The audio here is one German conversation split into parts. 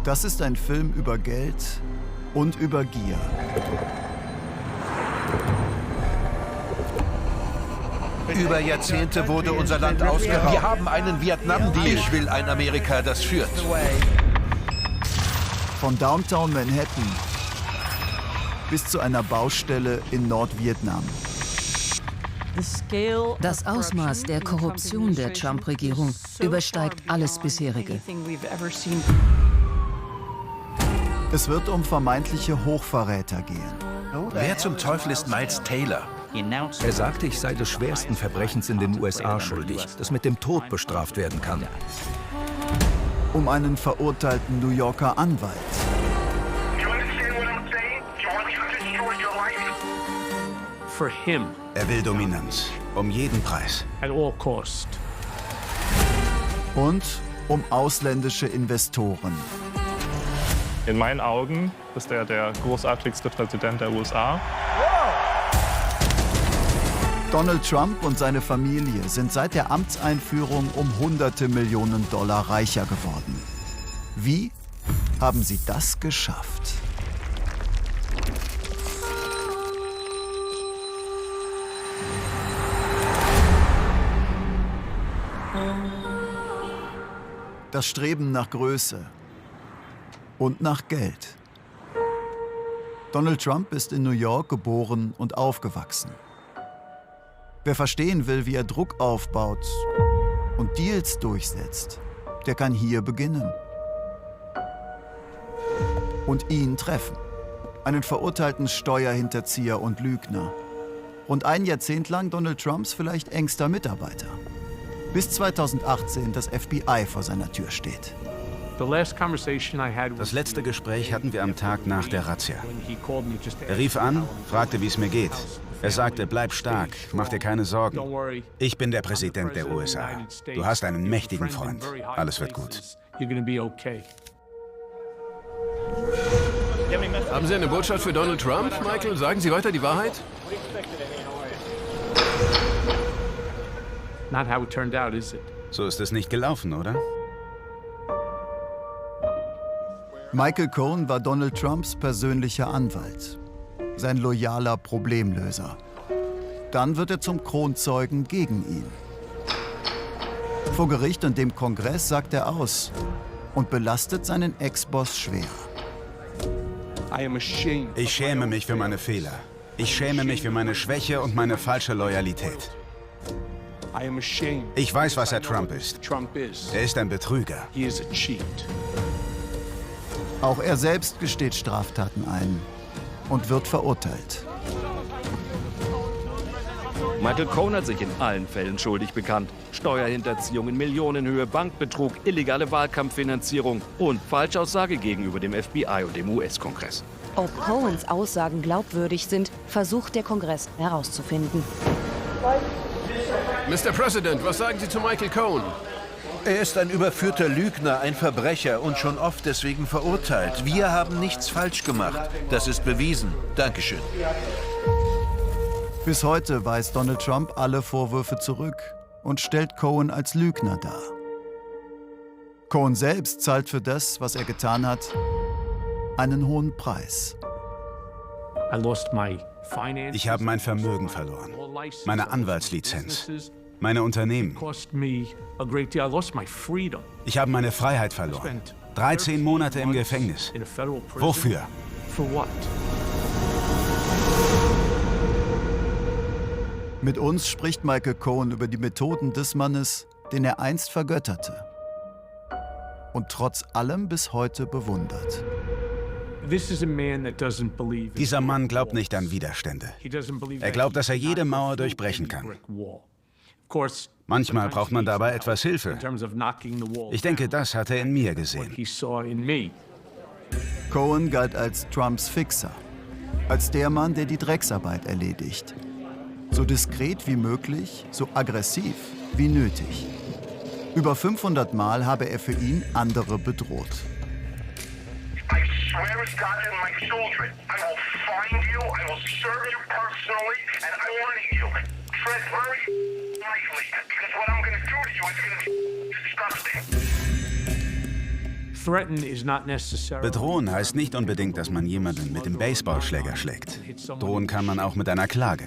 Das ist ein Film über Geld und über Gier. Über Jahrzehnte wurde unser Land ausgeraubt. Wir haben einen Vietnam-Deal. Ich will ein Amerika, das führt. Von Downtown Manhattan bis zu einer Baustelle in Nordvietnam. Das Ausmaß der Korruption der Trump-Regierung übersteigt alles bisherige. Es wird um vermeintliche Hochverräter gehen. Wer zum Teufel ist Miles Taylor? Er sagte, ich sei des schwersten Verbrechens in den USA schuldig, das mit dem Tod bestraft werden kann. Um einen verurteilten New Yorker Anwalt. Er will Dominanz. Um jeden Preis. Und um ausländische Investoren. In meinen Augen ist er der großartigste Präsident der USA. Donald Trump und seine Familie sind seit der Amtseinführung um Hunderte Millionen Dollar reicher geworden. Wie haben sie das geschafft? Das Streben nach Größe und nach Geld. Donald Trump ist in New York geboren und aufgewachsen. Wer verstehen will, wie er Druck aufbaut und Deals durchsetzt, der kann hier beginnen. Und ihn treffen. Einen verurteilten Steuerhinterzieher und Lügner. Rund ein Jahrzehnt lang Donald Trumps vielleicht engster Mitarbeiter. Bis 2018 das FBI vor seiner Tür steht. Das letzte Gespräch hatten wir am Tag nach der Razzia. Er rief an, fragte, wie es mir geht. Er sagte, bleib stark, mach dir keine Sorgen. Ich bin der Präsident der USA. Du hast einen mächtigen Freund. Alles wird gut. Haben Sie eine Botschaft für Donald Trump, Michael? Sagen Sie weiter die Wahrheit? So ist es nicht gelaufen, oder? Michael Cohen war Donald Trumps persönlicher Anwalt, sein loyaler Problemlöser. Dann wird er zum Kronzeugen gegen ihn. Vor Gericht und dem Kongress sagt er aus und belastet seinen Ex-Boss schwer. Ich schäme mich für meine Fehler. Ich schäme mich für meine Schwäche und meine falsche Loyalität. Ich weiß, was Trump ist. Er ist ein Betrüger. Auch er selbst gesteht Straftaten ein und wird verurteilt. Michael Cohen hat sich in allen Fällen schuldig bekannt. Steuerhinterziehung in Millionenhöhe, Bankbetrug, illegale Wahlkampffinanzierung und Falschaussage gegenüber dem FBI und dem US-Kongress. Ob Cohens Aussagen glaubwürdig sind, versucht der Kongress herauszufinden. Mr. President, was sagen Sie zu Michael Cohen? Er ist ein überführter Lügner, ein Verbrecher und schon oft deswegen verurteilt. Wir haben nichts falsch gemacht. Das ist bewiesen. Dankeschön. Bis heute weist Donald Trump alle Vorwürfe zurück und stellt Cohen als Lügner dar. Cohen selbst zahlt für das, was er getan hat, einen hohen Preis. Ich habe mein Vermögen verloren, meine Anwaltslizenz, meine Unternehmen. Ich habe meine Freiheit verloren. 13 Monate im Gefängnis. Wofür? Mit uns spricht Michael Cohen über die Methoden des Mannes, den er einst vergötterte und trotz allem bis heute bewundert. Dieser Mann glaubt nicht an Widerstände. Er glaubt, dass er jede Mauer durchbrechen kann. Manchmal braucht man dabei etwas Hilfe. Ich denke, das hat er in mir gesehen. Cohen galt als Trumps Fixer, als der Mann, der die Drecksarbeit erledigt. So diskret wie möglich, so aggressiv wie nötig. Über 500 Mal habe er für ihn andere bedroht. Bedrohen heißt nicht unbedingt, dass man jemanden mit dem Baseballschläger schlägt. Drohen kann man auch mit einer Klage.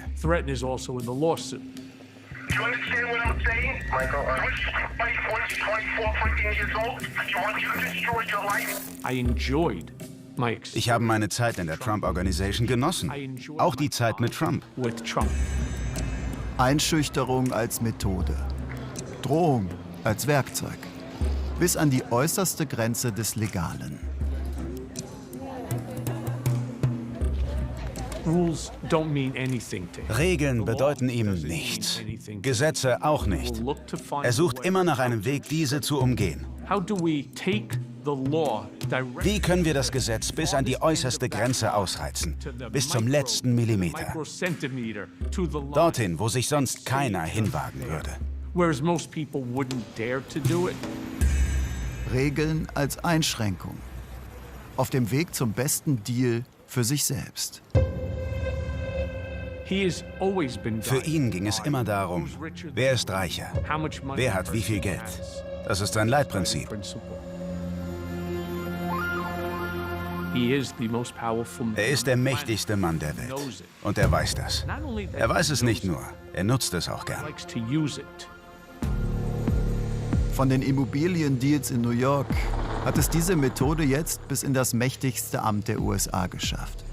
Ich habe meine Zeit in der Trump Organization genossen. Auch die Zeit mit Trump. Einschüchterung als Methode. Drohung als Werkzeug. Bis an die äußerste Grenze des Legalen. Regeln bedeuten ihm nichts. Gesetze auch nicht. Er sucht immer nach einem Weg, diese zu umgehen. Wie können wir das Gesetz bis an die äußerste Grenze ausreizen? Bis zum letzten Millimeter. Dorthin, wo sich sonst keiner hinwagen würde. Regeln als Einschränkung. Auf dem Weg zum besten Deal für sich selbst. Für ihn ging es immer darum, wer ist reicher, wer hat wie viel Geld. Das ist sein Leitprinzip. Er ist der mächtigste Mann der Welt. Und er weiß das. Er weiß es nicht nur, er nutzt es auch gern. Von den Immobiliendeals in New York hat es diese Methode jetzt bis in das mächtigste Amt der USA geschafft.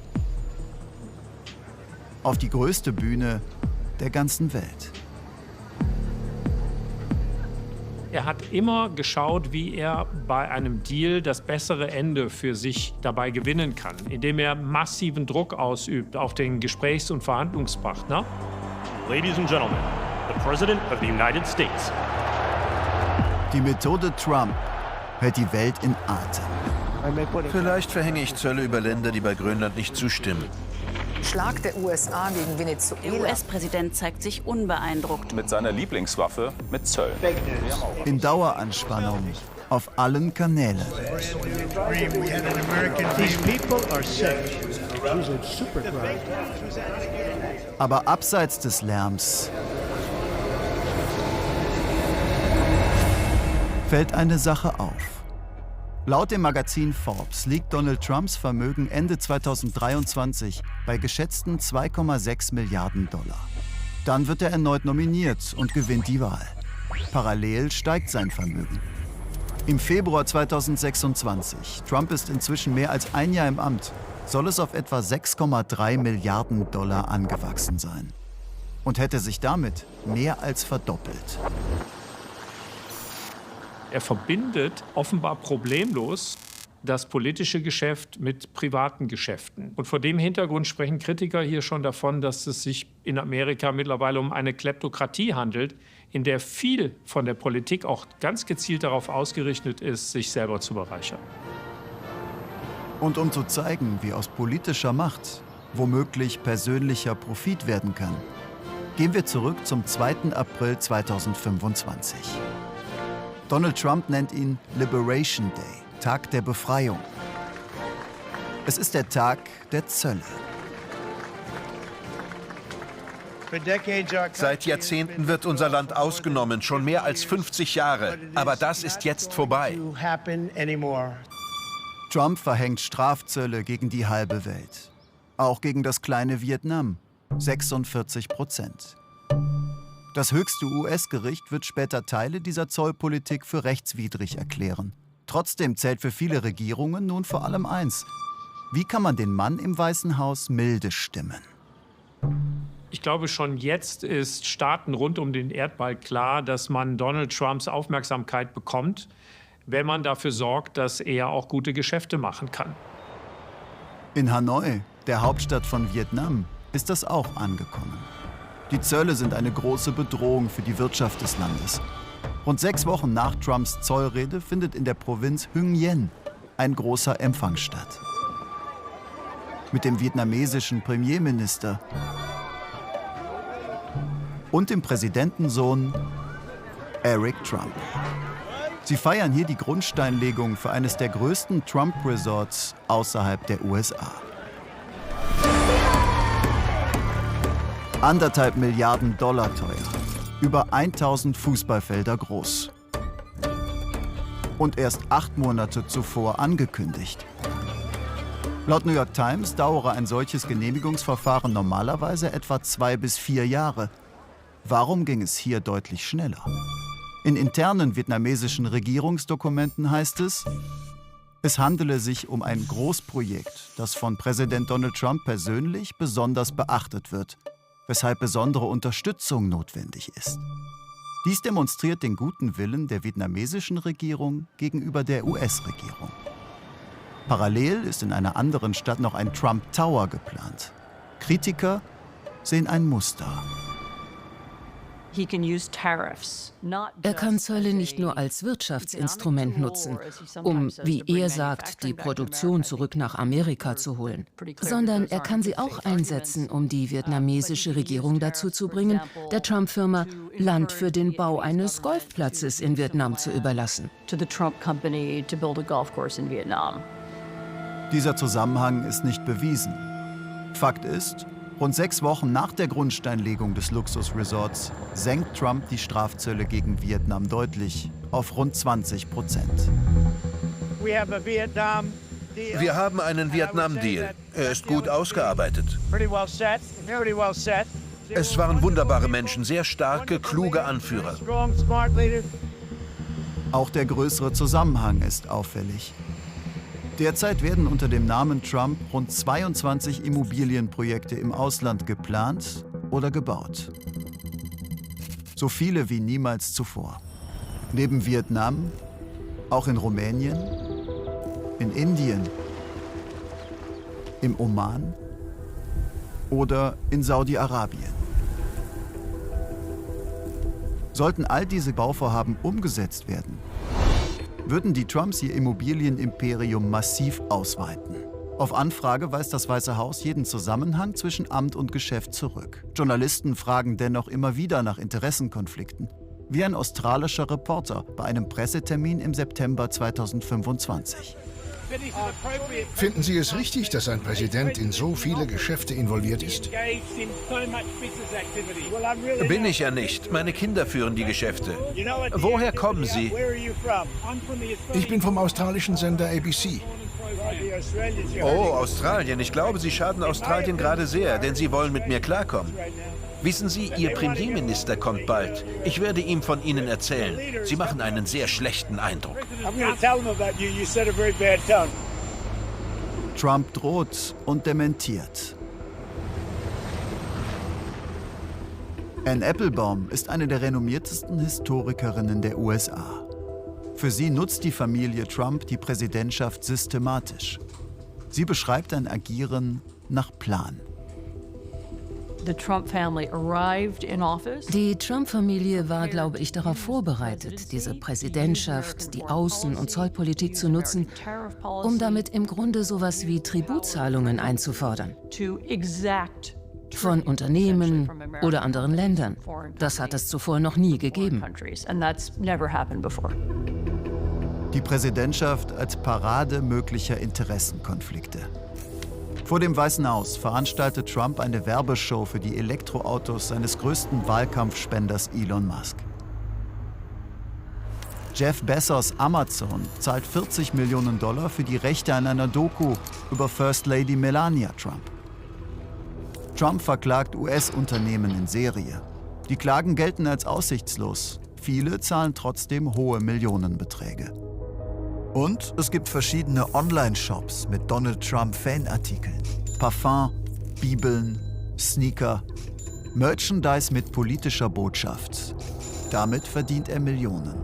Auf die größte Bühne der ganzen Welt. Er hat immer geschaut, wie er bei einem Deal das bessere Ende für sich dabei gewinnen kann, indem er massiven Druck ausübt auf den Gesprächs- und Verhandlungspartner. Ladies and Gentlemen, the President of the United States. Die Methode Trump hält die Welt in Atem. Vielleicht verhänge ich Zölle über Länder, die bei Grönland nicht zustimmen. Schlag der USA gegen Venezuela. Der US-Präsident zeigt sich unbeeindruckt. Mit seiner Lieblingswaffe, mit Zöllen. In Daueranspannung auf allen Kanälen. Aber abseits des Lärms fällt eine Sache auf. Laut dem Magazin Forbes liegt Donald Trumps Vermögen Ende 2023 bei geschätzten 2,6 Milliarden $. Dann wird er erneut nominiert und gewinnt die Wahl. Parallel steigt sein Vermögen. Im Februar 2026, Trump ist inzwischen mehr als ein Jahr im Amt, soll es auf etwa 6,3 Milliarden $ angewachsen sein. Und hätte sich damit mehr als verdoppelt. Er verbindet offenbar problemlos das politische Geschäft mit privaten Geschäften. Und vor dem Hintergrund sprechen Kritiker hier schon davon, dass es sich in Amerika mittlerweile um eine Kleptokratie handelt, in der viel von der Politik auch ganz gezielt darauf ausgerichtet ist, sich selber zu bereichern. Und um zu zeigen, wie aus politischer Macht womöglich persönlicher Profit werden kann, gehen wir zurück zum 2. April 2025. Donald Trump nennt ihn Liberation Day, Tag der Befreiung. Es ist der Tag der Zölle. Seit Jahrzehnten wird unser Land ausgenommen, schon mehr als 50 Jahre. Aber das ist jetzt vorbei. Trump verhängt Strafzölle gegen die halbe Welt. Auch gegen das kleine Vietnam, 46%. Das höchste US-Gericht wird später Teile dieser Zollpolitik für rechtswidrig erklären. Trotzdem zählt für viele Regierungen nun vor allem eins: Wie kann man den Mann im Weißen Haus milde stimmen? Ich glaube, schon jetzt ist Staaten rund um den Erdball klar, dass man Donald Trumps Aufmerksamkeit bekommt, wenn man dafür sorgt, dass er auch gute Geschäfte machen kann. In Hanoi, der Hauptstadt von Vietnam, ist das auch angekommen. Die Zölle sind eine große Bedrohung für die Wirtschaft des Landes. Rund 6 Wochen nach Trumps Zollrede findet in der Provinz Hưng Yen ein großer Empfang statt. Mit dem vietnamesischen Premierminister und dem Präsidentensohn Eric Trump. Sie feiern hier die Grundsteinlegung für eines der größten Trump-Resorts außerhalb der USA. 1,5 Milliarden $ teuer, über 1000 Fußballfelder groß. Und erst 8 Monate zuvor angekündigt. Laut New York Times dauere ein solches Genehmigungsverfahren normalerweise etwa 2 bis 4 Jahre. Warum ging es hier deutlich schneller? In internen vietnamesischen Regierungsdokumenten heißt es handele sich um ein Großprojekt, das von Präsident Donald Trump persönlich besonders beachtet wird, weshalb besondere Unterstützung notwendig ist. Dies demonstriert den guten Willen der vietnamesischen Regierung gegenüber der US-Regierung. Parallel ist in einer anderen Stadt noch ein Trump Tower geplant. Kritiker sehen ein Muster. Er kann Zölle nicht nur als Wirtschaftsinstrument nutzen, um, wie er sagt, die Produktion zurück nach Amerika zu holen, sondern er kann sie auch einsetzen, um die vietnamesische Regierung dazu zu bringen, der Trump-Firma Land für den Bau eines Golfplatzes in Vietnam zu überlassen. Dieser Zusammenhang ist nicht bewiesen. Fakt ist, rund 6 Wochen nach der Grundsteinlegung des Luxusresorts senkt Trump die Strafzölle gegen Vietnam deutlich auf rund 20%. Wir haben einen Vietnam-Deal. Er ist gut ausgearbeitet. Es waren wunderbare Menschen, sehr starke, kluge Anführer. Auch der größere Zusammenhang ist auffällig. Derzeit werden unter dem Namen Trump rund 22 Immobilienprojekte im Ausland geplant oder gebaut. So viele wie niemals zuvor. Neben Vietnam, auch in Rumänien, in Indien, im Oman oder in Saudi-Arabien. Sollten all diese Bauvorhaben umgesetzt werden, würden die Trumps ihr Immobilienimperium massiv ausweiten. Auf Anfrage weist das Weiße Haus jeden Zusammenhang zwischen Amt und Geschäft zurück. Journalisten fragen dennoch immer wieder nach Interessenkonflikten. Wie ein australischer Reporter bei einem Pressetermin im September 2025. Finden Sie es richtig, dass ein Präsident in so viele Geschäfte involviert ist? Bin ich ja nicht. Meine Kinder führen die Geschäfte. Woher kommen Sie? Ich bin vom australischen Sender ABC. Oh, Australien. Ich glaube, Sie schaden Australien gerade sehr, denn Sie wollen mit mir klarkommen. Wissen Sie, Ihr Premierminister kommt bald. Ich werde ihm von Ihnen erzählen. Sie machen einen sehr schlechten Eindruck. Trump droht und dementiert. Anne Applebaum ist eine der renommiertesten Historikerinnen der USA. Für sie nutzt die Familie Trump die Präsidentschaft systematisch. Sie beschreibt ein Agieren nach Plan. Die Trump-Familie war, glaube ich, darauf vorbereitet, diese Präsidentschaft, die Außen- und Zollpolitik zu nutzen, um damit im Grunde sowas wie Tributzahlungen einzufordern. Von Unternehmen oder anderen Ländern. Das hat es zuvor noch nie gegeben. Die Präsidentschaft als Parade möglicher Interessenkonflikte. Vor dem Weißen Haus veranstaltet Trump eine Werbeshow für die Elektroautos seines größten Wahlkampfspenders Elon Musk. Jeff Bezos Amazon zahlt $40 Millionen für die Rechte an einer Doku über First Lady Melania Trump. Trump verklagt US-Unternehmen in Serie. Die Klagen gelten als aussichtslos. Viele zahlen trotzdem hohe Millionenbeträge. Und es gibt verschiedene Online-Shops mit Donald Trump-Fanartikeln. Parfum, Bibeln, Sneaker, Merchandise mit politischer Botschaft. Damit verdient er Millionen.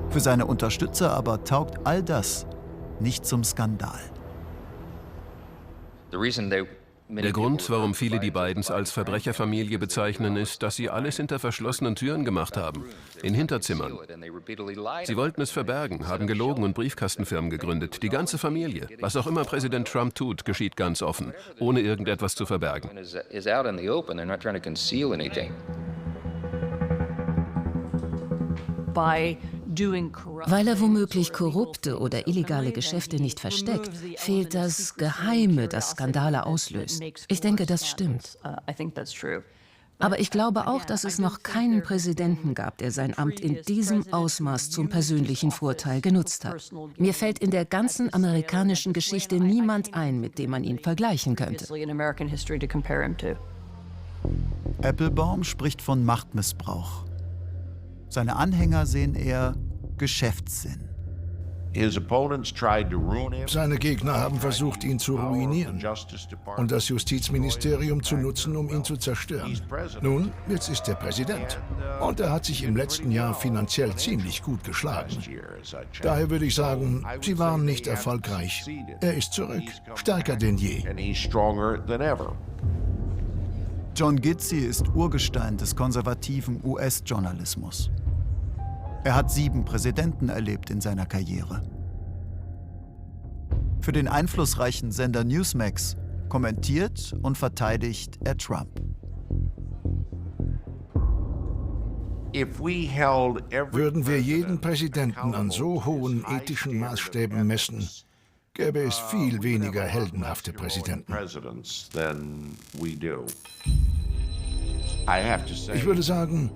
Für seine Unterstützer aber taugt all das nicht zum Skandal. Der Grund, warum viele die Bidens als Verbrecherfamilie bezeichnen, ist, dass sie alles hinter verschlossenen Türen gemacht haben, in Hinterzimmern. Sie wollten es verbergen, haben gelogen und Briefkastenfirmen gegründet, die ganze Familie. Was auch immer Präsident Trump tut, geschieht ganz offen, ohne irgendetwas zu verbergen. Weil er womöglich korrupte oder illegale Geschäfte nicht versteckt, fehlt das Geheime, das Skandale auslöst. Ich denke, das stimmt. Aber ich glaube auch, dass es noch keinen Präsidenten gab, der sein Amt in diesem Ausmaß zum persönlichen Vorteil genutzt hat. Mir fällt in der ganzen amerikanischen Geschichte niemand ein, mit dem man ihn vergleichen könnte. Applebaum spricht von Machtmissbrauch. Seine Anhänger sehen eher Geschäftssinn. Seine Gegner haben versucht, ihn zu ruinieren und das Justizministerium zu nutzen, um ihn zu zerstören. Nun, jetzt ist er Präsident und er hat sich im letzten Jahr finanziell ziemlich gut geschlagen. Daher würde ich sagen, sie waren nicht erfolgreich. Er ist zurück, stärker denn je. John Gitzi ist Urgestein des konservativen US-Journalismus. Er hat 7 Präsidenten erlebt in seiner Karriere. Für den einflussreichen Sender Newsmax kommentiert und verteidigt er Trump. Würden wir jeden Präsidenten an so hohen ethischen Maßstäben messen, gäbe es viel weniger heldenhafte Präsidenten. Ich würde sagen,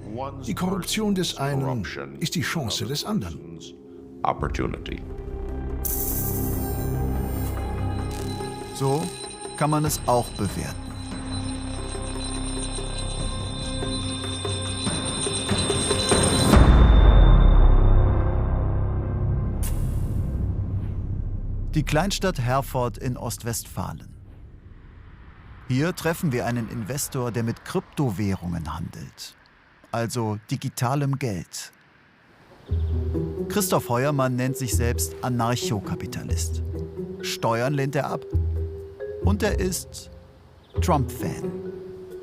die Korruption des einen ist die Chance des anderen. So kann man es auch bewerten. Die Kleinstadt Herford in Ostwestfalen. Hier treffen wir einen Investor, der mit Kryptowährungen handelt, also digitalem Geld. Christoph Heuermann nennt sich selbst Anarchokapitalist. Steuern lehnt er ab und er ist Trump-Fan.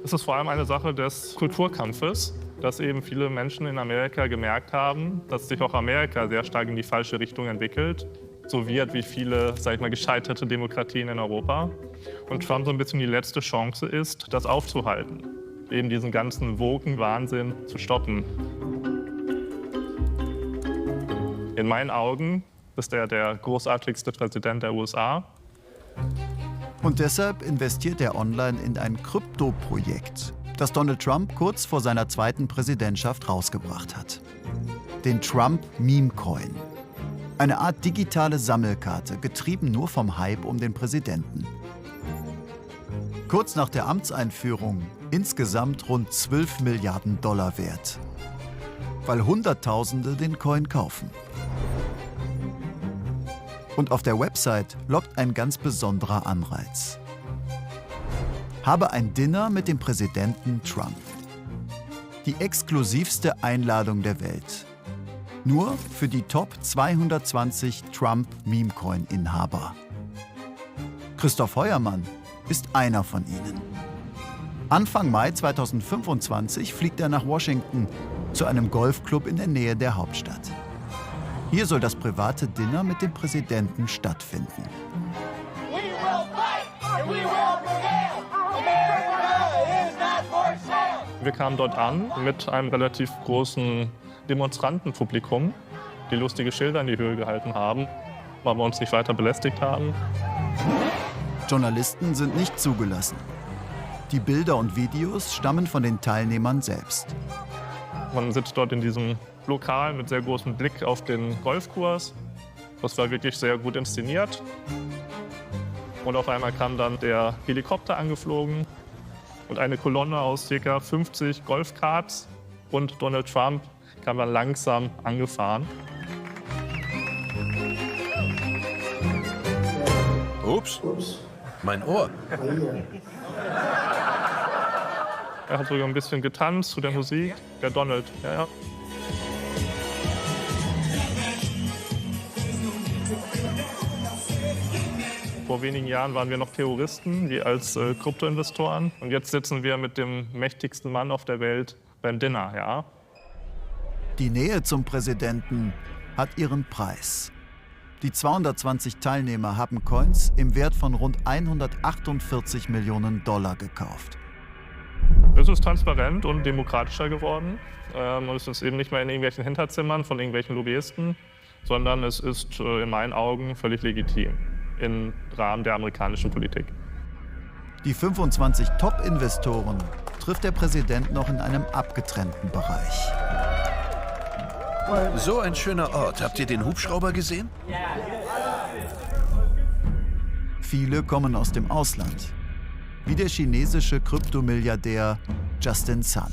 Es ist vor allem eine Sache des Kulturkampfes, dass eben viele Menschen in Amerika gemerkt haben, dass sich auch Amerika sehr stark in die falsche Richtung entwickelt. So wird wie viele, sag ich mal, gescheiterte Demokratien in Europa. Und Trump so ein bisschen die letzte Chance ist, das aufzuhalten. Eben diesen ganzen Woken-Wahnsinn zu stoppen. In meinen Augen ist er der großartigste Präsident der USA. Und deshalb investiert er online in ein Krypto-Projekt, das Donald Trump kurz vor seiner 2. Präsidentschaft rausgebracht hat. Den Trump-Meme-Coin. Eine Art digitale Sammelkarte, getrieben nur vom Hype um den Präsidenten. Kurz nach der Amtseinführung insgesamt rund 12 Milliarden Dollar wert. Weil Hunderttausende den Coin kaufen. Und auf der Website lockt ein ganz besonderer Anreiz. Habe ein Dinner mit dem Präsidenten Trump. Die exklusivste Einladung der Welt. Nur für die Top 220 Trump-Meme-Coin-Inhaber. Christoph Heuermann ist einer von ihnen. Anfang Mai 2025 fliegt er nach Washington zu einem Golfclub in der Nähe der Hauptstadt. Hier soll das private Dinner mit dem Präsidenten stattfinden. Wir kamen dort an mit einem relativ großen Demonstrantenpublikum, die lustige Schilder in die Höhe gehalten haben, weil wir uns nicht weiter belästigt haben. Journalisten sind nicht zugelassen. Die Bilder und Videos stammen von den Teilnehmern selbst. Man sitzt dort in diesem Lokal mit sehr großem Blick auf den Golfkurs. Das war wirklich sehr gut inszeniert. Und auf einmal kam dann der Helikopter angeflogen und eine Kolonne aus ca. 50 Golfkarts und Donald Trump kam dann langsam angefahren. Ups, mein Ohr. Er hat sogar ein bisschen getanzt zu der Musik. Der Donald, ja. Vor wenigen Jahren waren wir noch Terroristen, wie als Kryptoinvestoren. Und jetzt sitzen wir mit dem mächtigsten Mann auf der Welt beim Dinner, ja. Die Nähe zum Präsidenten hat ihren Preis. Die 220 Teilnehmer haben Coins im Wert von rund 148 Millionen Dollar gekauft. Es ist transparent und demokratischer geworden. Und es ist eben nicht mehr in irgendwelchen Hinterzimmern von irgendwelchen Lobbyisten, sondern es ist in meinen Augen völlig legitim im Rahmen der amerikanischen Politik. Die 25 Top-Investoren trifft der Präsident noch in einem abgetrennten Bereich. So ein schöner Ort. Habt ihr den Hubschrauber gesehen? Viele kommen aus dem Ausland, wie der chinesische Kryptomilliardär Justin Sun.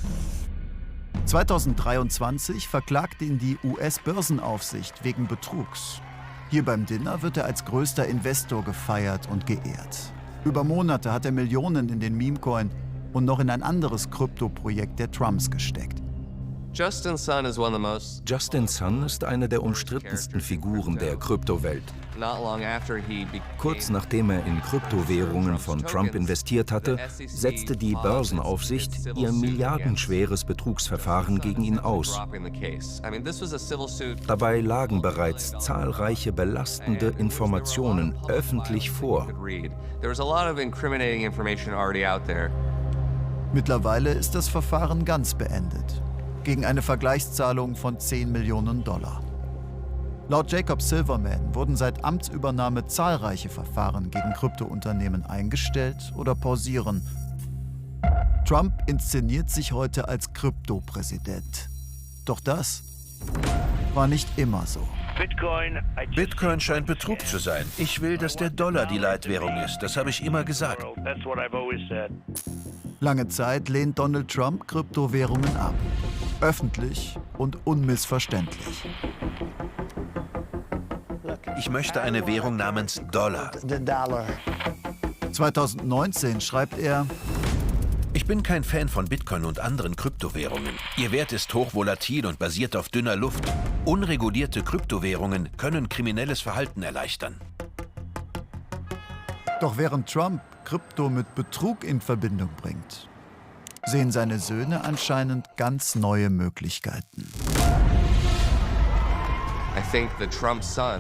2023 verklagte ihn die US-Börsenaufsicht wegen Betrugs. Hier beim Dinner wird er als größter Investor gefeiert und geehrt. Über Monate hat er Millionen in den Memecoin und noch in ein anderes Kryptoprojekt der Trumps gesteckt. Justin Sun ist eine der umstrittensten Figuren der Kryptowelt. Kurz nachdem er in Kryptowährungen von Trump investiert hatte, setzte die Börsenaufsicht ihr milliardenschweres Betrugsverfahren gegen ihn aus. Dabei lagen bereits zahlreiche belastende Informationen öffentlich vor. Mittlerweile ist das Verfahren ganz beendet, gegen eine Vergleichszahlung von $10 Millionen. Laut Jacob Silverman wurden seit Amtsübernahme zahlreiche Verfahren gegen Kryptounternehmen eingestellt oder pausieren. Trump inszeniert sich heute als Kryptopräsident. Doch das war nicht immer so. Bitcoin scheint Betrug zu sein. Ich will, dass der Dollar die Leitwährung ist. Das habe ich immer gesagt. Lange Zeit lehnt Donald Trump Kryptowährungen ab. Öffentlich und unmissverständlich. Ich möchte eine Währung namens Dollar. 2019 schreibt er: Ich bin kein Fan von Bitcoin und anderen Kryptowährungen. Ihr Wert ist hochvolatil und basiert auf dünner Luft. Unregulierte Kryptowährungen können kriminelles Verhalten erleichtern. Doch während Trump Krypto mit Betrug in Verbindung bringt, sehen seine Söhne anscheinend ganz neue Möglichkeiten.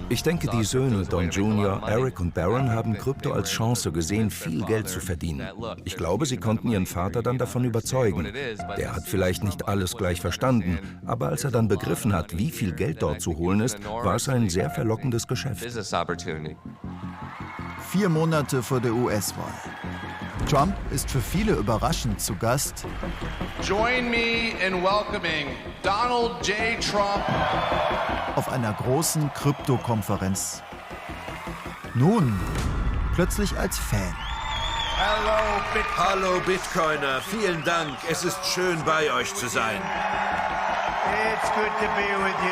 Ich denke, die Söhne Don Jr., Eric und Barron haben Krypto als Chance gesehen, viel Geld zu verdienen. Ich glaube, sie konnten ihren Vater dann davon überzeugen. Der hat vielleicht nicht alles gleich verstanden, aber als er dann begriffen hat, wie viel Geld dort zu holen ist, war es ein sehr verlockendes Geschäft. 4 Monate vor der US-Wahl. Trump ist für viele überraschend zu Gast. Join me in welcoming Donald J. Trump Auf einer großen Krypto-Konferenz. Nun plötzlich als Fan. Hallo Bitcoiner, vielen Dank. Es ist schön, bei euch zu sein. It's good to be with you.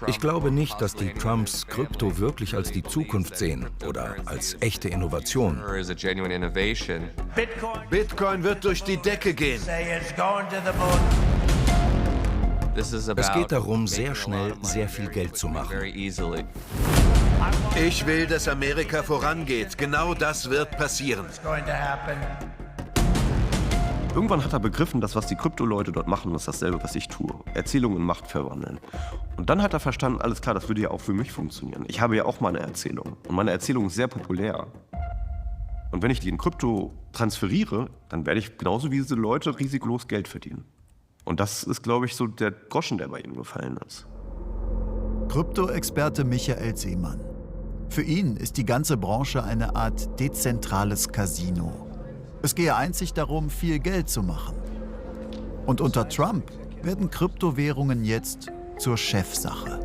Ich glaube nicht, dass die Trumps Krypto wirklich als die Zukunft sehen oder als echte Innovation. Bitcoin wird durch die Decke gehen. Es geht darum, sehr schnell sehr viel Geld zu machen. Ich will, dass Amerika vorangeht. Genau das wird passieren. Irgendwann hat er begriffen, dass was die Krypto-Leute dort machen, ist dasselbe, was ich tue. Erzählungen in Macht verwandeln. Und dann hat er verstanden, alles klar, das würde ja auch für mich funktionieren. Ich habe ja auch meine Erzählung. Und meine Erzählung ist sehr populär. Und wenn ich die in Krypto transferiere, dann werde ich genauso wie diese Leute risikolos Geld verdienen. Und das ist, glaube ich, so der Groschen, der bei ihm gefallen ist. Krypto-Experte Michael Seemann. Für ihn ist die ganze Branche eine Art dezentrales Casino. Es gehe einzig darum, viel Geld zu machen. Und unter Trump werden Kryptowährungen jetzt zur Chefsache.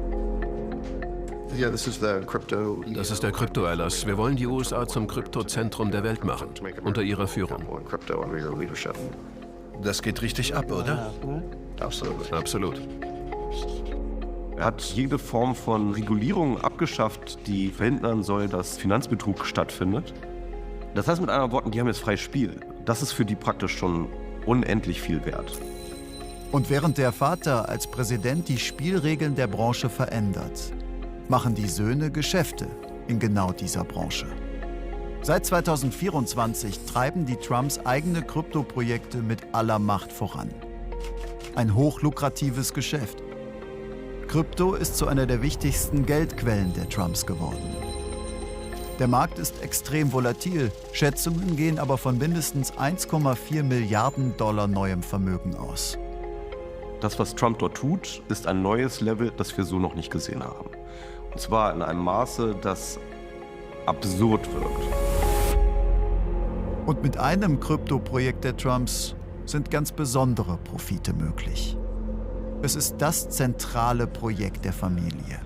Das ist der Krypto-Erlass. Wir wollen die USA zum Kryptozentrum der Welt machen, unter ihrer Führung. Das geht richtig ab, oder? Absolut. Er hat jede Form von Regulierung abgeschafft, die verhindern soll, dass Finanzbetrug stattfindet. Das heißt mit anderen Worten, die haben jetzt freies Spiel. Das ist für die praktisch schon unendlich viel wert. Und während der Vater als Präsident die Spielregeln der Branche verändert, machen die Söhne Geschäfte in genau dieser Branche. Seit 2024 treiben die Trumps eigene Kryptoprojekte mit aller Macht voran. Ein hochlukratives Geschäft. Krypto ist zu einer der wichtigsten Geldquellen der Trumps geworden. Der Markt ist extrem volatil. Schätzungen gehen aber von mindestens 1,4 Milliarden Dollar neuem Vermögen aus. Das, was Trump dort tut, ist ein neues Level, das wir so noch nicht gesehen haben. Und zwar in einem Maße, das absurd wirkt. Und mit einem Kryptoprojekt der Trumps sind ganz besondere Profite möglich. Es ist das zentrale Projekt der Familie.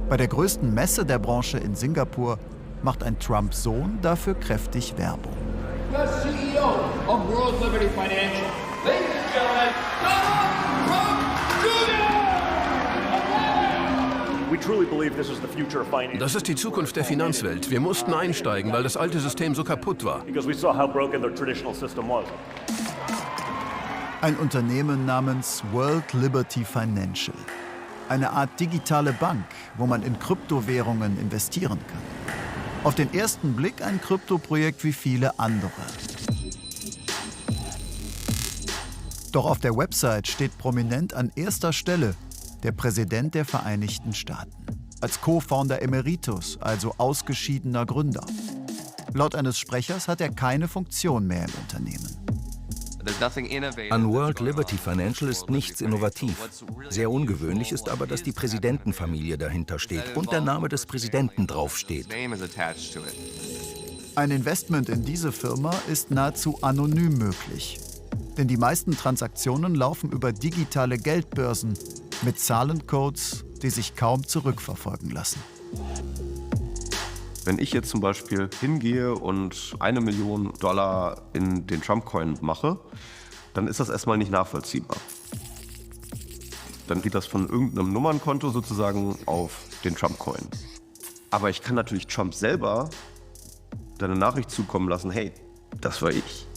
Bei der größten Messe der Branche in Singapur macht ein Trump-Sohn dafür kräftig Werbung. The CEO of World Liberty Financial, ladies and gentlemen, Donald Trump Jr. Das ist die Zukunft der Finanzwelt. Wir mussten einsteigen, weil das alte System so kaputt war. Ein Unternehmen namens World Liberty Financial. Eine Art digitale Bank, wo man in Kryptowährungen investieren kann. Auf den ersten Blick ein Kryptoprojekt wie viele andere. Doch auf der Website steht prominent an erster Stelle der Präsident der Vereinigten Staaten. Als Co-Founder Emeritus, also ausgeschiedener Gründer. Laut eines Sprechers hat er keine Funktion mehr im Unternehmen. An World Liberty Financial ist nichts innovativ. Sehr ungewöhnlich ist aber, dass die Präsidentenfamilie dahinter steht und der Name des Präsidenten draufsteht. Ein Investment in diese Firma ist nahezu anonym möglich. Denn die meisten Transaktionen laufen über digitale Geldbörsen mit Zahlencodes, die sich kaum zurückverfolgen lassen. Wenn ich jetzt zum Beispiel hingehe und $1 Million in den Trump-Coin mache, dann ist das erstmal nicht nachvollziehbar. Dann geht das von irgendeinem Nummernkonto sozusagen auf den Trump-Coin. Aber ich kann natürlich Trump selber eine Nachricht zukommen lassen, hey, das war ich.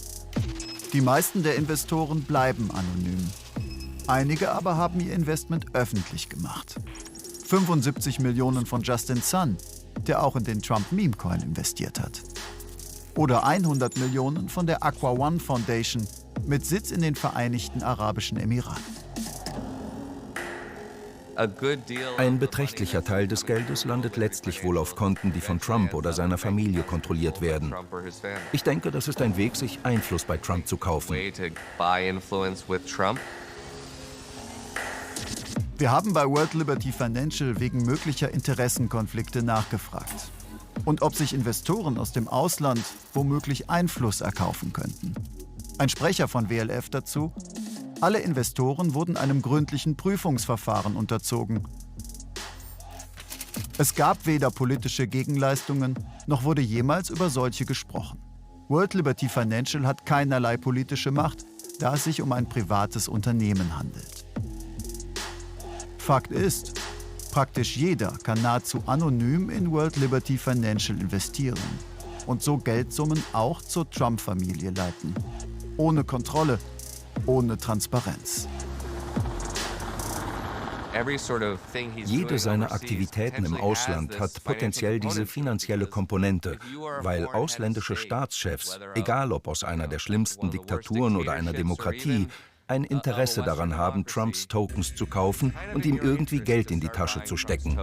Die meisten der Investoren bleiben anonym. Einige aber haben ihr Investment öffentlich gemacht. 75 Millionen von Justin Sun, der auch in den Trump-Meme-Coin investiert hat. Oder 100 Millionen von der Aqua One Foundation mit Sitz in den Vereinigten Arabischen Emiraten. Ein beträchtlicher Teil des Geldes landet letztlich wohl auf Konten, die von Trump oder seiner Familie kontrolliert werden. Ich denke, das ist ein Weg, sich Einfluss bei Trump zu kaufen. Wir haben bei World Liberty Financial wegen möglicher Interessenkonflikte nachgefragt. Und ob sich Investoren aus dem Ausland womöglich Einfluss erkaufen könnten. Ein Sprecher von WLF dazu: Alle Investoren wurden einem gründlichen Prüfungsverfahren unterzogen. Es gab weder politische Gegenleistungen, noch wurde jemals über solche gesprochen. World Liberty Financial hat keinerlei politische Macht, da es sich um ein privates Unternehmen handelt. Fakt ist, praktisch jeder kann nahezu anonym in World Liberty Financial investieren und so Geldsummen auch zur Trump-Familie leiten. Ohne Kontrolle, ohne Transparenz. Jede seiner Aktivitäten im Ausland hat potenziell diese finanzielle Komponente, weil ausländische Staatschefs, egal ob aus einer der schlimmsten Diktaturen oder einer Demokratie, ein Interesse daran haben, Trumps Tokens zu kaufen und ihm irgendwie Geld in die Tasche zu stecken.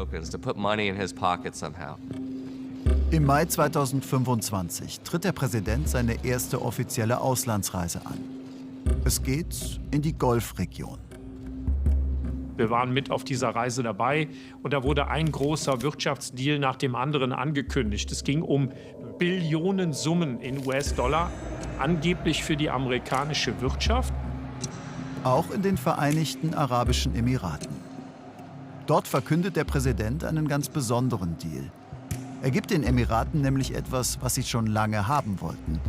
Im Mai 2025 tritt der Präsident seine erste offizielle Auslandsreise an. Es geht in die Golfregion. Wir waren mit auf dieser Reise dabei und da wurde ein großer Wirtschaftsdeal nach dem anderen angekündigt. Es ging um Billionensummen in US-Dollar, angeblich für die amerikanische Wirtschaft. Auch in den Vereinigten Arabischen Emiraten. Dort verkündet der Präsident einen ganz besonderen Deal. Er gibt den Emiraten nämlich etwas, was sie schon lange haben wollten.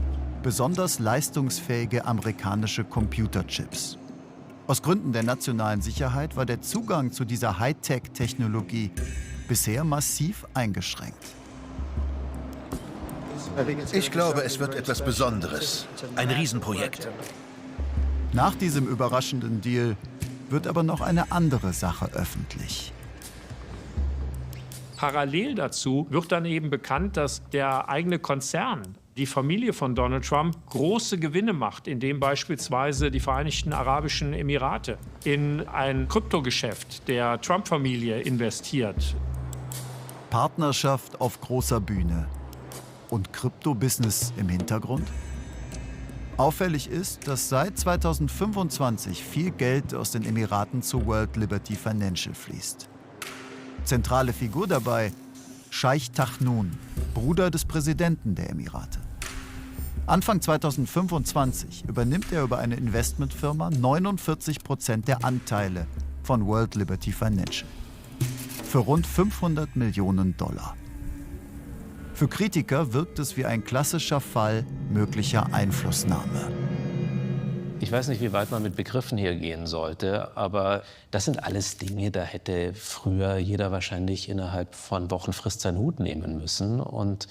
Besonders leistungsfähige amerikanische Computerchips. Aus Gründen der nationalen Sicherheit war der Zugang zu dieser Hightech-Technologie bisher massiv eingeschränkt. Ich glaube, es wird etwas Besonderes. Ein Riesenprojekt. Nach diesem überraschenden Deal wird aber noch eine andere Sache öffentlich. Parallel dazu wird dann eben bekannt, dass der eigene Konzern, die Familie von Donald Trump, große Gewinne macht, indem beispielsweise die Vereinigten Arabischen Emirate in ein Kryptogeschäft der Trump-Familie investiert. Partnerschaft auf großer Bühne und Krypto-Business im Hintergrund? Auffällig ist, dass seit 2025 viel Geld aus den Emiraten zu World Liberty Financial fließt. Zentrale Figur dabei: Scheich Tahnoon, Bruder des Präsidenten der Emirate. Anfang 2025 übernimmt er über eine Investmentfirma 49% der Anteile von World Liberty Financial. Für rund 500 Millionen Dollar. Für Kritiker wirkt es wie ein klassischer Fall möglicher Einflussnahme. Ich weiß nicht, wie weit man mit Begriffen hier gehen sollte, aber das sind alles Dinge, da hätte früher jeder wahrscheinlich innerhalb von Wochenfrist seinen Hut nehmen müssen. Und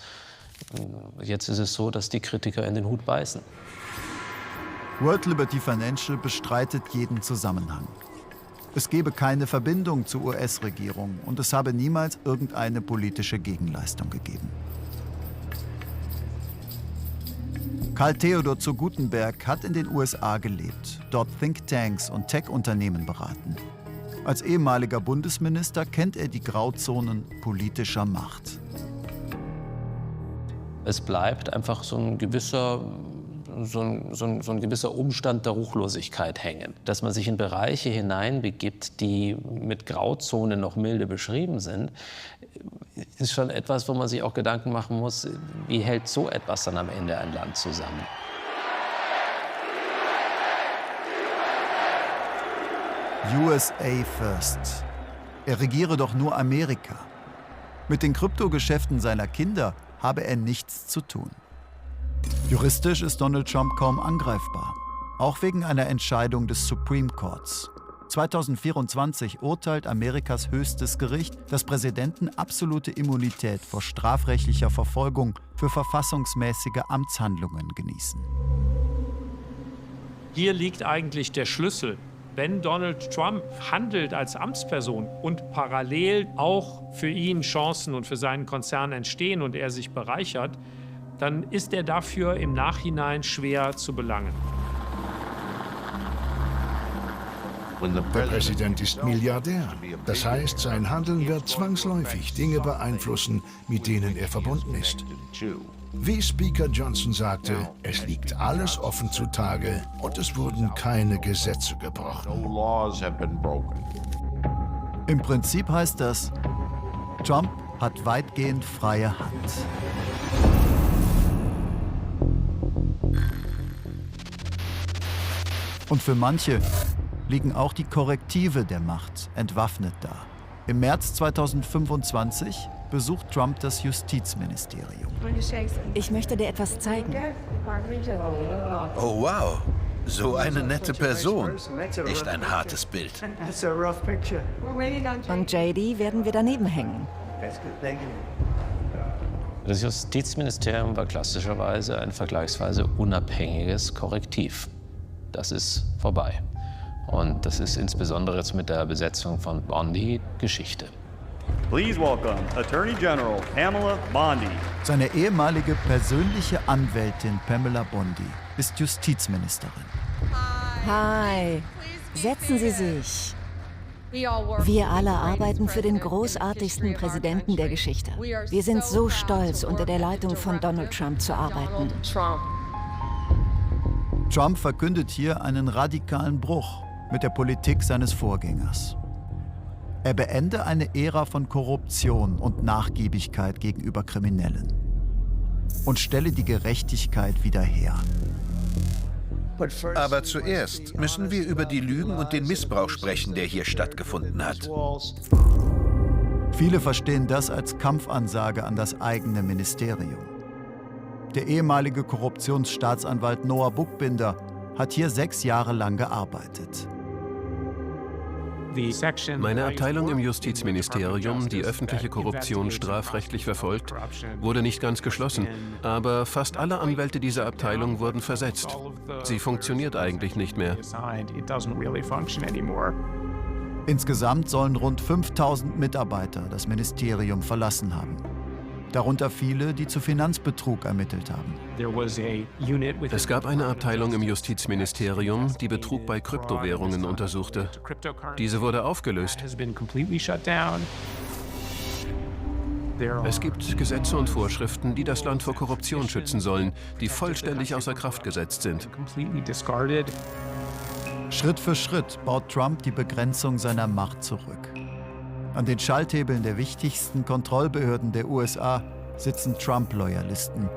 jetzt ist es so, dass die Kritiker in den Hut beißen. World Liberty Financial bestreitet jeden Zusammenhang. Es gebe keine Verbindung zur US-Regierung und es habe niemals irgendeine politische Gegenleistung gegeben. Karl Theodor zu Guttenberg hat in den USA gelebt, dort Thinktanks und Tech-Unternehmen beraten. Als ehemaliger Bundesminister kennt er die Grauzonen politischer Macht. Es bleibt einfach so ein gewisser Umstand der Ruchlosigkeit hängen. Dass man sich in Bereiche hineinbegibt, die mit Grauzonen noch milde beschrieben sind, ist schon etwas, wo man sich auch Gedanken machen muss, wie hält so etwas dann am Ende ein Land zusammen? USA first. Er regiere doch nur Amerika. Mit den Kryptogeschäften seiner Kinder habe er nichts zu tun. Juristisch ist Donald Trump kaum angreifbar, auch wegen einer Entscheidung des Supreme Courts. 2024 urteilt Amerikas höchstes Gericht, dass Präsidenten absolute Immunität vor strafrechtlicher Verfolgung für verfassungsmäßige Amtshandlungen genießen. Hier liegt eigentlich der Schlüssel. Wenn Donald Trump handelt als Amtsperson und parallel auch für ihn Chancen und für seinen Konzern entstehen und er sich bereichert, dann ist er dafür im Nachhinein schwer zu belangen. Der Präsident ist Milliardär. Das heißt, sein Handeln wird zwangsläufig Dinge beeinflussen, mit denen er verbunden ist. Wie Speaker Johnson sagte, es liegt alles offen zutage und es wurden keine Gesetze gebrochen. Im Prinzip heißt das, Trump hat weitgehend freie Hand. Und für manche liegen auch die Korrektive der Macht entwaffnet da. Im März 2025 besucht Trump das Justizministerium. Ich möchte dir etwas zeigen. Oh wow, so eine nette Person. Echt ein hartes Bild. Und JD werden wir daneben hängen. Das Justizministerium war klassischerweise ein vergleichsweise unabhängiges Korrektiv. Das ist vorbei. Und das ist insbesondere jetzt mit der Besetzung von Bondi Geschichte. Please welcome Attorney General Pamela Bondi. Seine ehemalige persönliche Anwältin Pamela Bondi ist Justizministerin. Hi, setzen Sie sich. Wir alle arbeiten für den großartigsten Präsidenten der Geschichte. Wir sind so stolz, unter der Leitung von Donald Trump zu arbeiten. Trump verkündet hier einen radikalen Bruch mit der Politik seines Vorgängers. Er beende eine Ära von Korruption und Nachgiebigkeit gegenüber Kriminellen und stelle die Gerechtigkeit wieder her. Aber zuerst müssen wir über die Lügen und den Missbrauch sprechen, der hier stattgefunden hat. Viele verstehen das als Kampfansage an das eigene Ministerium. Der ehemalige Korruptionsstaatsanwalt Noah Buchbinder hat hier 6 Jahre lang gearbeitet. Meine Abteilung im Justizministerium, die öffentliche Korruption strafrechtlich verfolgt, wurde nicht ganz geschlossen. Aber fast alle Anwälte dieser Abteilung wurden versetzt. Sie funktioniert eigentlich nicht mehr. Insgesamt sollen rund 5000 Mitarbeiter das Ministerium verlassen haben. Darunter viele, die zu Finanzbetrug ermittelt haben. Es gab eine Abteilung im Justizministerium, die Betrug bei Kryptowährungen untersuchte. Diese wurde aufgelöst. Es gibt Gesetze und Vorschriften, die das Land vor Korruption schützen sollen, die vollständig außer Kraft gesetzt sind. Schritt für Schritt baut Trump die Begrenzung seiner Macht zurück. An den Schalthebeln der wichtigsten Kontrollbehörden der USA sitzen Trump-Loyalisten.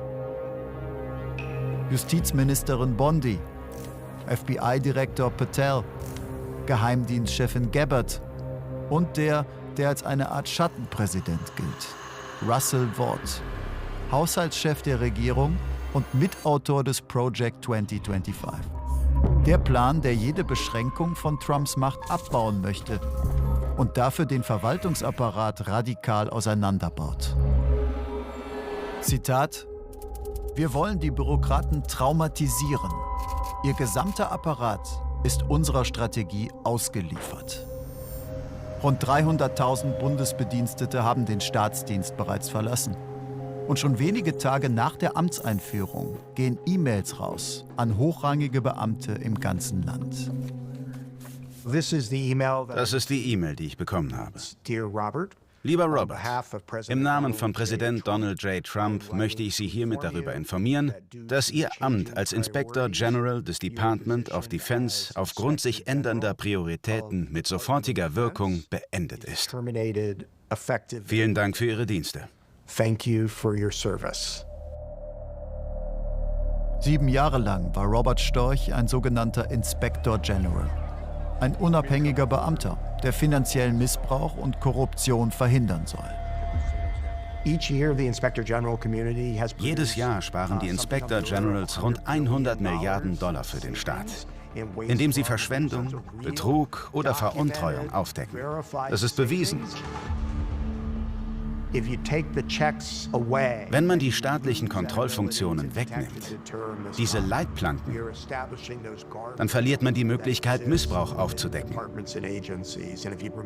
Justizministerin Bondi, FBI-Direktor Patel, Geheimdienstchefin Gabbard und der als eine Art Schattenpräsident gilt, Russell Vought, Haushaltschef der Regierung und Mitautor des Project 2025. Der Plan, der jede Beschränkung von Trumps Macht abbauen möchte und dafür den Verwaltungsapparat radikal auseinanderbaut. Zitat: Wir wollen die Bürokraten traumatisieren. Ihr gesamter Apparat ist unserer Strategie ausgeliefert. Rund 300.000 Bundesbedienstete haben den Staatsdienst bereits verlassen. Und schon wenige Tage nach der Amtseinführung gehen E-Mails raus an hochrangige Beamte im ganzen Land. Das ist die E-Mail, die ich bekommen habe. Lieber Robert, im Namen von Präsident Donald J. Trump möchte ich Sie hiermit darüber informieren, dass Ihr Amt als Inspector General des Department of Defense aufgrund sich ändernder Prioritäten mit sofortiger Wirkung beendet ist. Vielen Dank für Ihre Dienste. Thank you for your service. 7 Jahre lang war Robert Storch ein sogenannter Inspector General. Ein unabhängiger Beamter, der finanziellen Missbrauch und Korruption verhindern soll. Jedes Jahr sparen die Inspector Generals rund 100 Milliarden $ für den Staat, indem sie Verschwendung, Betrug oder Veruntreuung aufdecken. Das ist bewiesen. Wenn man die staatlichen Kontrollfunktionen wegnimmt, diese Leitplanken, dann verliert man die Möglichkeit, Missbrauch aufzudecken.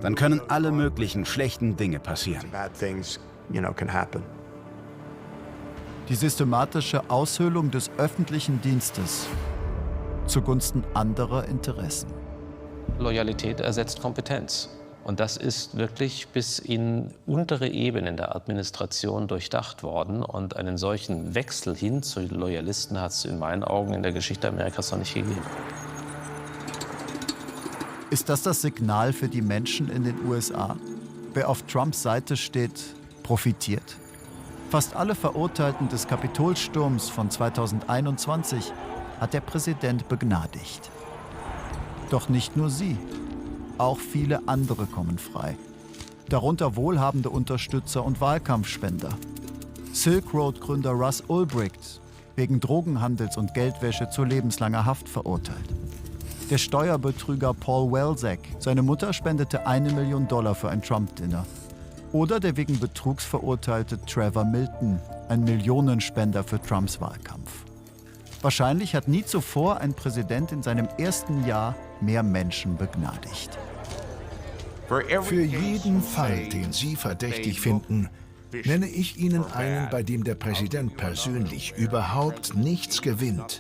Dann können alle möglichen schlechten Dinge passieren. Die systematische Aushöhlung des öffentlichen Dienstes zugunsten anderer Interessen. Loyalität ersetzt Kompetenz. Und das ist wirklich bis in untere Ebenen der Administration durchdacht worden. Und einen solchen Wechsel hin zu Loyalisten hat es in meinen Augen in der Geschichte Amerikas noch nicht gegeben. Ist das Signal für die Menschen in den USA? Wer auf Trumps Seite steht, profitiert. Fast alle Verurteilten des Kapitolsturms von 2021 hat der Präsident begnadigt. Doch nicht nur sie. Auch viele andere kommen frei. Darunter wohlhabende Unterstützer und Wahlkampfspender. Silk Road-Gründer Russ Ulbricht, wegen Drogenhandels und Geldwäsche zu lebenslanger Haft verurteilt. Der Steuerbetrüger Paul Welzek, seine Mutter spendete $1 Million für ein Trump-Dinner. Oder der wegen Betrugs verurteilte Trevor Milton, ein Millionenspender für Trumps Wahlkampf. Wahrscheinlich hat nie zuvor ein Präsident in seinem ersten Jahr mehr Menschen begnadigt. Für jeden Fall, den Sie verdächtig finden, nenne ich Ihnen einen, bei dem der Präsident persönlich überhaupt nichts gewinnt.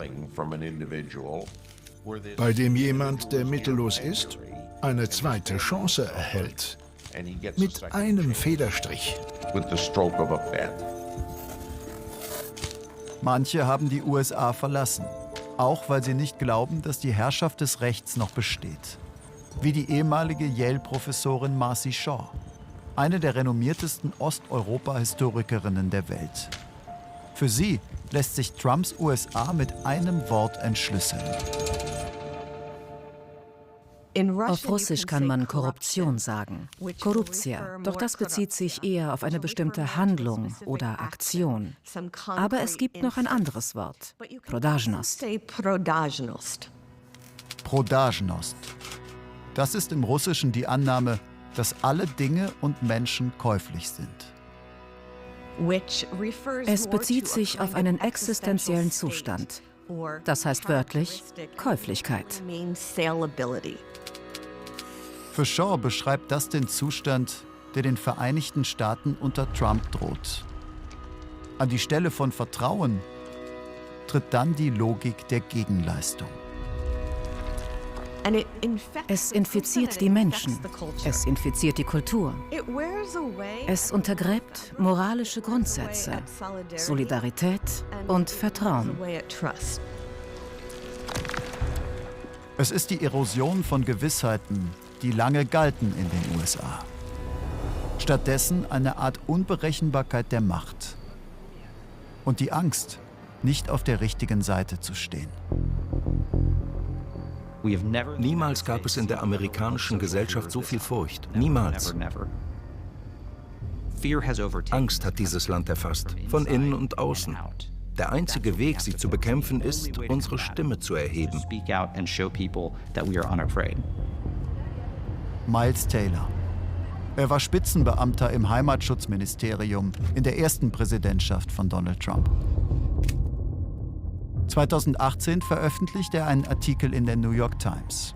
Bei dem jemand, der mittellos ist, eine zweite Chance erhält. Mit einem Federstrich. Manche haben die USA verlassen, auch weil sie nicht glauben, dass die Herrschaft des Rechts noch besteht. Wie die ehemalige Yale-Professorin Marcy Shaw, eine der renommiertesten Osteuropa-Historikerinnen der Welt. Für sie lässt sich Trumps USA mit einem Wort entschlüsseln. Auf Russisch kann man Korruption sagen, Korruptia, doch das bezieht sich eher auf eine bestimmte Handlung oder Aktion. Aber es gibt noch ein anderes Wort, Продажность. Продажность. Das ist im Russischen die Annahme, dass alle Dinge und Menschen käuflich sind. Es bezieht sich auf einen existenziellen Zustand. Das heißt wörtlich Käuflichkeit. Für Shaw beschreibt das den Zustand, der den Vereinigten Staaten unter Trump droht. An die Stelle von Vertrauen tritt dann die Logik der Gegenleistung. Es infiziert die Menschen, es infiziert die Kultur. Es untergräbt moralische Grundsätze, Solidarität und Vertrauen. Es ist die Erosion von Gewissheiten, die lange galten in den USA. Stattdessen eine Art Unberechenbarkeit der Macht. Und die Angst, nicht auf der richtigen Seite zu stehen. Niemals gab es in der amerikanischen Gesellschaft so viel Furcht. Niemals. Angst hat dieses Land erfasst, von innen und außen. Der einzige Weg, sie zu bekämpfen, ist, unsere Stimme zu erheben. Miles Taylor. Er war Spitzenbeamter im Heimatschutzministerium in der ersten Präsidentschaft von Donald Trump. 2018 veröffentlicht er einen Artikel in der New York Times.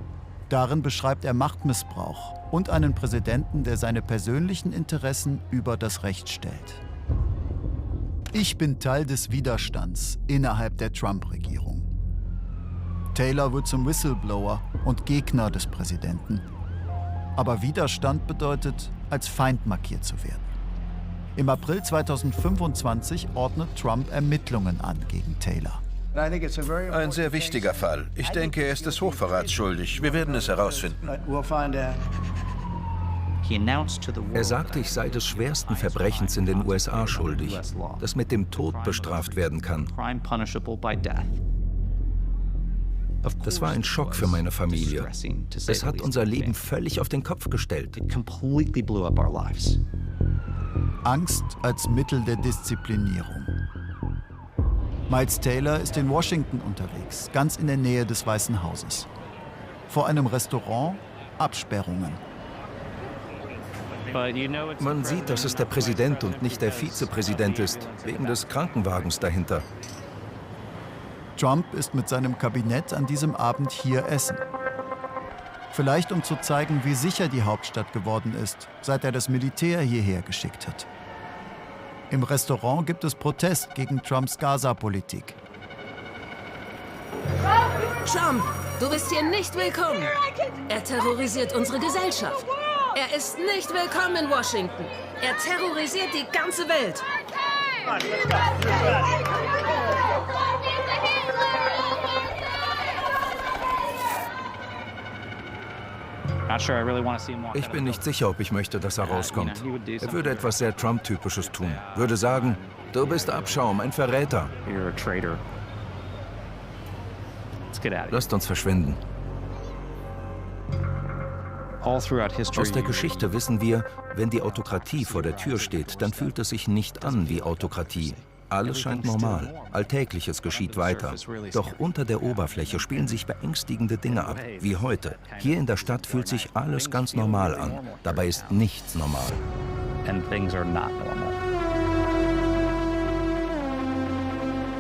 Darin beschreibt er Machtmissbrauch und einen Präsidenten, der seine persönlichen Interessen über das Recht stellt. Ich bin Teil des Widerstands innerhalb der Trump-Regierung. Taylor wird zum Whistleblower und Gegner des Präsidenten. Aber Widerstand bedeutet, als Feind markiert zu werden. Im April 2025 ordnet Trump Ermittlungen an gegen Taylor. Ein sehr wichtiger Fall. Ich denke, er ist des Hochverrats schuldig. Wir werden es herausfinden. Er sagte, ich sei des schwersten Verbrechens in den USA schuldig, das mit dem Tod bestraft werden kann. Das war ein Schock für meine Familie. Es hat unser Leben völlig auf den Kopf gestellt. Angst als Mittel der Disziplinierung. Miles Taylor ist in Washington unterwegs, ganz in der Nähe des Weißen Hauses. Vor einem Restaurant Absperrungen. Man sieht, dass es der Präsident und nicht der Vizepräsident ist, wegen des Krankenwagens dahinter. Trump ist mit seinem Kabinett an diesem Abend hier essen. Vielleicht um zu zeigen, wie sicher die Hauptstadt geworden ist, seit er das Militär hierher geschickt hat. Im Restaurant gibt es Protest gegen Trumps Gaza-Politik. Trump, du bist hier nicht willkommen. Er terrorisiert unsere Gesellschaft. Er ist nicht willkommen in Washington. Er terrorisiert die ganze Welt. Ich bin nicht sicher, ob ich möchte, dass er rauskommt. Er würde etwas sehr Trump-Typisches tun. Würde sagen, du bist Abschaum, ein Verräter. Lasst uns verschwinden. Aus der Geschichte wissen wir, wenn die Autokratie vor der Tür steht, dann fühlt es sich nicht an wie Autokratie. Alles scheint normal. Alltägliches geschieht weiter. Doch unter der Oberfläche spielen sich beängstigende Dinge ab, wie heute. Hier in der Stadt fühlt sich alles ganz normal an. Dabei ist nichts normal.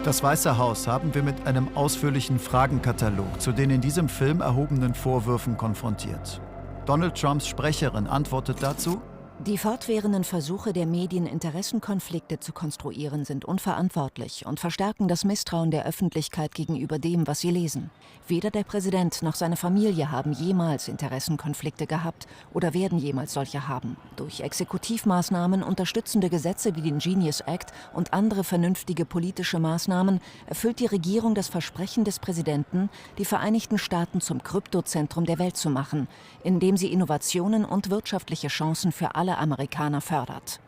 Das Weiße Haus haben wir mit einem ausführlichen Fragenkatalog zu den in diesem Film erhobenen Vorwürfen konfrontiert. Donald Trumps Sprecherin antwortet dazu: Die fortwährenden Versuche der Medien, Interessenkonflikte zu konstruieren, sind unverantwortlich und verstärken das Misstrauen der Öffentlichkeit gegenüber dem, was sie lesen. Weder der Präsident noch seine Familie haben jemals Interessenkonflikte gehabt oder werden jemals solche haben. Durch Exekutivmaßnahmen, unterstützende Gesetze wie den Genius Act und andere vernünftige politische Maßnahmen erfüllt die Regierung das Versprechen des Präsidenten, die Vereinigten Staaten zum Kryptozentrum der Welt zu machen, indem sie Innovationen und wirtschaftliche Chancen für alle Amerikaner fördert.